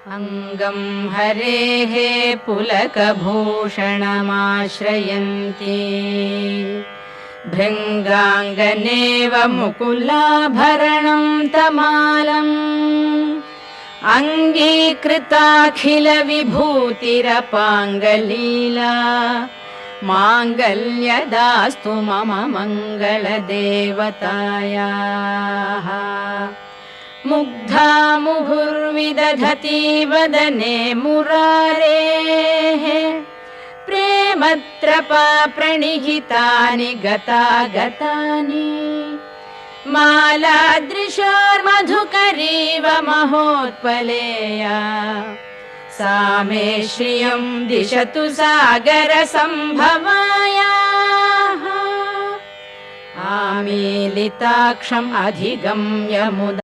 अङ्गं हरेः पुलकभूषणमाश्रयन्ती भृङ्गाङ्गनेव मुकुलाभरणं तमालम् अङ्गीकृताखिलविभूतिरपाङ्गलीला माङ्गल्यदास्तु मम मङ्गलदेवतायाः। मुग्धा मुहुर्विदधती वदने मुरारेः प्रेमत्रपा प्रणिहितानि गतागतानि मालादृशोर्मधुकरीव महोत्पलेया सा मे श्रियं दिशतु सागरसम्भवायाः। आमीलिताक्षम् अधिगम्य मुदा